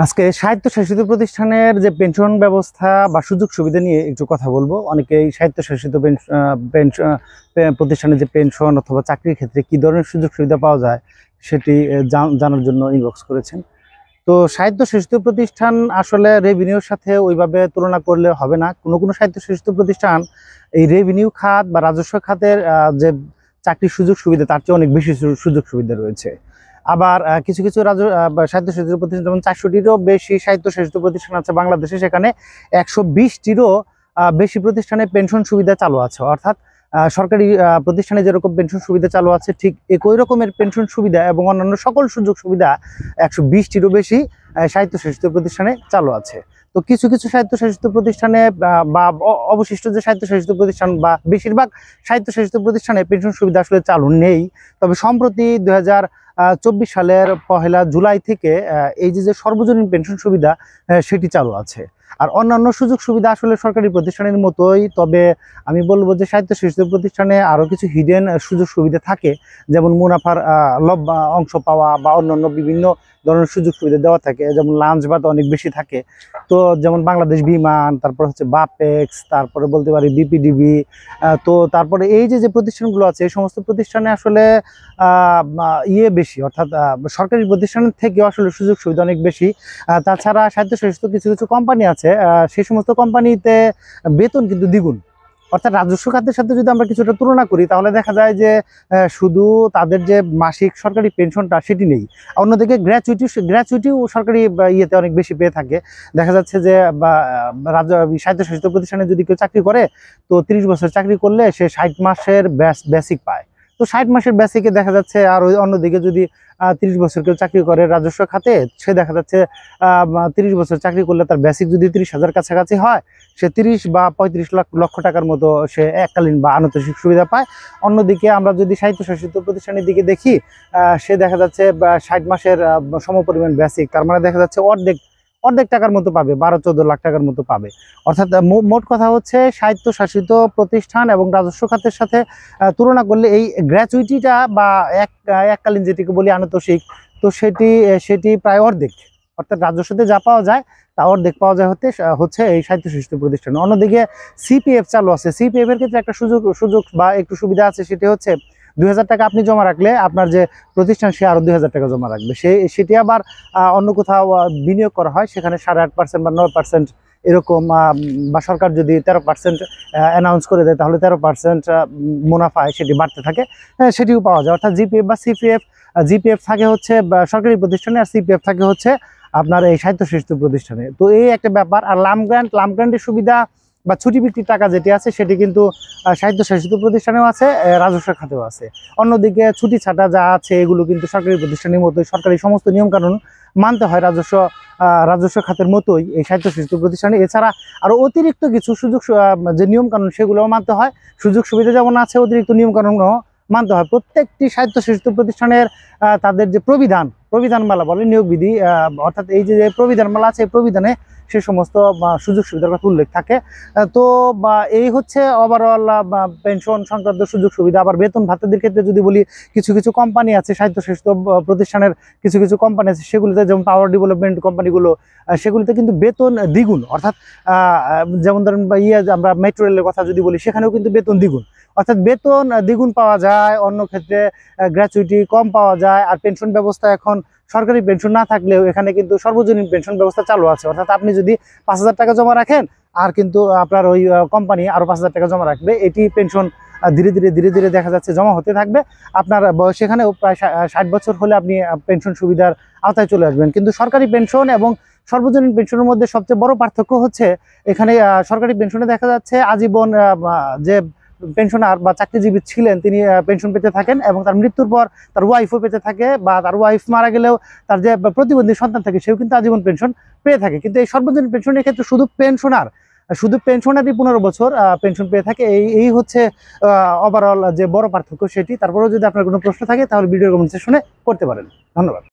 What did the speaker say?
আজকে স্বায়ত্তশাসিত প্রতিষ্ঠানের যে পেনশন ব্যবস্থা বা সুযোগ সুবিধা নিয়ে একটু কথা বলবো। অনেকেই স্বায়ত্তশাসিত প্রতিষ্ঠানে যে পেনশন অথবা চাকরির ক্ষেত্রে কি ধরনের সুযোগ সুবিধা পাওয়া যায় সেটি জানার জন্য ইনবক্স করেছেন। তো স্বায়ত্তশাসিত প্রতিষ্ঠান আসলে রেভিনিউর সাথে ওইভাবে তুলনা করলে হবে না। কোনো কোনো স্বায়ত্তশাসিত প্রতিষ্ঠান এই রেভিনিউ খাত বা রাজস্ব খাতের যে চাকরির সুযোগ সুবিধা তার চেয়ে অনেক বেশি সুযোগ সুবিধা রয়েছে। আবার কিছু কিছু স্বায়ত্তশাসিত প্রতিষ্ঠান যেমন 400টিরও বেশি স্বায়ত্তশাসিত প্রতিষ্ঠান আছে বাংলাদেশে, সেখানে 120টিরও বেশি প্রতিষ্ঠানে পেনশন সুবিধা চালু আছে। অর্থাৎ সরকারি প্রতিষ্ঠানে যেরকম পেনশন সুবিধা চালু আছে ঠিক একই রকমের পেনশন সুবিধা এবং অন্যান্য সকল সুযোগ সুবিধা 120টিরও বেশি স্বায়ত্তশাসিত প্রতিষ্ঠানে চালু আছে। তো কিছু কিছু স্বায়ত্তশাসিত প্রতিষ্ঠানে বা অবশিষ্ট যে স্বায়ত্তশাসিত প্রতিষ্ঠান বা বেশিরভাগ স্বায়ত্তশাসিত প্রতিষ্ঠানে পেনশন সুবিধা আসলে চালু নেই। তবে সম্প্রতি 2024 সালের 1 জুলাই থেকে এই যে সর্বজনীন পেনশন সুবিধা সেটি চালু আছে। আর অন্যান্য সুযোগ সুবিধা আসলে সরকারি প্রতিষ্ঠানের মতোই, তবে আমি বলবো যে স্বায়ত্তশাসিত প্রতিষ্ঠানে আরও কিছু হিডেন সুযোগ সুবিধা থাকে, যেমন মুনাফার অংশ পাওয়া বা অন্যান্য বিভিন্ন ধরনের সুযোগ সুবিধা দেওয়া থাকে, যেমন লাঞ্চ ভাত অনেক বেশি থাকে। তো যেমন বাংলাদেশ বিমান, তারপর হচ্ছে বাপেক্স, তারপরে বলতে পারি বিপিডিবি। তো তারপরে এই যে প্রতিষ্ঠানগুলো আছে এই সমস্ত প্রতিষ্ঠানে আসলে বেশি, অর্থাৎ সরকারি প্রতিষ্ঠানের থেকেও আসলে সুযোগ সুবিধা অনেক বেশি। তাছাড়া স্বায়ত্তশাসিত কিছু কিছু কোম্পানি আছে, সেই সমস্ত কোম্পানিতে বেতন কিন্তু দ্বিগুণ। অর্থাৎ রাজস্ব খাতের সাথে যদি আমরা কিছুটা তুলনা করি তাহলে দেখা যায় যে শুধু তাদের যে মাসিক সরকারি পেনশনটা সেটি নেই, অন্যদিকে গ্র্যাচুইটিও সরকারি ইয়েতে অনেক বেশি পেয়ে থাকে। দেখা যাচ্ছে যে স্বায়ত্তশাসিত প্রতিষ্ঠানে যদি কেউ চাকরি করে তো 30 বছর চাকরি করলে সে 60 মাসের বেসিক পায়। তো 60 মাসের বেসিকে দেখা যাচ্ছে, আর অন্যদিকে যদি 30 বছর কেউ চাকরি করে রাজস্ব খাতে, সে দেখা যাচ্ছে 30 বছর চাকরি করলে তার বেসিক যদি 30,000 কাছাকাছি হয়, সে 30 বা 35 লক্ষ টাকার মতো সে এককালীন বা আনুতোষিক সুবিধা পায়। অন্যদিকে আমরা যদি স্বায়ত্তশাসিত প্রতিষ্ঠানের দিকে দেখি, সে দেখা যাচ্ছে 60 মাসের সমপরিমাণ বেসিক, তার মানে দেখা যাচ্ছে অর্ধেক টাকার মতো পাবে, 12-14 লাখ টাকার মতো পাবে। অর্থাৎ মোট কথা হচ্ছে স্বায়ত্তশাসিত প্রতিষ্ঠান এবং রাজস্ব খাতের সাথে তুলনা করলে এই গ্র্যাচুইটিটা বা এককালীন যেটিকে বলি আনুতোষিক, তো সেটি প্রায় অর্ধেক। অর্থাৎ রাজস্বতে যা পাওয়া যায় তা অর্ধেক পাওয়া যায় হচ্ছে এই স্বায়ত্তশাসিত প্রতিষ্ঠানে। অন্যদিকে সিপিএফ চালু আছে। সিপিএফ এর ক্ষেত্রে একটা সুযোগ বা একটু সুবিধা আছে, সেটি হচ্ছে 2000 টাকা আপনি জমা রাখলে আপনার যে প্রতিষ্ঠান সে আরো 2000 টাকা জমা রাখবে। সেটি আবার অন্য কোথাও বিনিয়োগ করা হয়, সেখানে 8.5% বা 9% এরকম, বা সরকার যদি 13% অ্যানাউন্স করে দেয় তাহলে 13% মুনাফায় সেটি বাড়তে থাকে, সেটিও পাওয়া যায়। অর্থাৎ জিপিএফ বা সিপিএফ, জিপিএফ থাকে হচ্ছে সরকারি প্রতিষ্ঠানে আর সিপিএফ থাকে হচ্ছে আপনার এই স্বায়ত্তশাসিত প্রতিষ্ঠানে। তো এই একটা ব্যাপার। আর লাম গ্রান্টের সুবিধা বা ছুটি বৃত্তির টাকা যেটি আছে সেটি কিন্তু স্বায়ত্তশাসিত প্রতিষ্ঠানেও আছে, রাজস্ব খাতেও আছে। অন্যদিকে ছুটি ছাটা যা আছে এগুলো কিন্তু সরকারি প্রতিষ্ঠানের মতোই, সরকারি সমস্ত নিয়মকানুন মানতে হয় রাজস্ব খাতের মতোই এই স্বায়ত্তশাসিত প্রতিষ্ঠানে। এছাড়া আরও অতিরিক্ত কিছু যে নিয়মকানুন সেগুলোও মানতে হয়। সুযোগ সুবিধা যেমন আছে, অতিরিক্ত নিয়মকানুনও মানতে হয়। প্রত্যেকটি স্বায়ত্তশাসিত প্রতিষ্ঠানের তাদের যে প্রবিধানমালা বলে, নিয়োগ বিধি, অর্থাৎ এই যে প্রবিধানমালা আছে এই প্রবিধানে সে সমস্ত সুযোগ সুবিধার কথা উল্লেখ থাকে। তো এই হচ্ছে ওভারঅল পেনশন সংক্রান্ত সুযোগ সুবিধা। আবার বেতন ভাতাদের ক্ষেত্রে যদি বলি, কিছু কিছু কোম্পানি আছে স্বায়ত্তশাসিত প্রতিষ্ঠানের, কিছু কোম্পানি আছে সেগুলিতে, যেমন পাওয়ার ডেভেলপমেন্ট কোম্পানিগুলো, সেগুলিতে কিন্তু বেতন দ্বিগুণ। অর্থাৎ যেমন ধরেন আমরা মেট্রো রেলের কথা যদি বলি, সেখানেও কিন্তু বেতন দ্বিগুণ। অর্থাৎ বেতন দ্বিগুণ পাওয়া যায়, অন্য ক্ষেত্রে গ্র্যাচুইটি কম পাওয়া যায়। আর পেনশন ব্যবস্থা এখন সরকারি পেনশন না থাকলেও এখানে কিন্তু সর্বজনীন পেনশন ব্যবস্থা চালু আছে। অর্থাৎ আপনি যদি 5000 টাকা জমা রাখেন আর কিন্তু আপনার ওই কোম্পানি আরো 5000 টাকা জমা রাখবে, এটি পেনশন ধীরে ধীরে দেখা যাচ্ছে জমা হতে থাকবে। আপনার বয়স এখানেও প্রায় 60 বছর হলে আপনি পেনশন সুবিধার আওতায় চলে আসবেন। কিন্তু সরকারি পেনশন এবং সর্বজনীন পেনশনের মধ্যে সবচেয়ে বড় পার্থক্য হচ্ছে এখানে সরকারি পেনশনে দেখা যাচ্ছে আজীবন যে পেনশনার বা চাকরিজীবী ছিলেন তিনি পেনশন পেতে থাকেন, এবং তার মৃত্যুর পর তার ওয়াইফও পেতে থাকে, বা তার ওয়াইফ মারা গেলেও তার যে প্রতিবন্ধী সন্তান থাকে সেও কিন্তু আজীবন পেনশন পেয়ে থাকে। কিন্তু এই সর্বজনীন পেনশনের ক্ষেত্রে শুধু পেনশনারই 15 বছর পেনশন পেয়ে থাকে। এই হচ্ছে ওভারঅল যে বড় পার্থক্য সেটি। তারপরেও যদি আপনার কোনো প্রশ্ন থাকে তাহলে ভিডিও কমেন্ট সেকশনে করতে পারেন। ধন্যবাদ।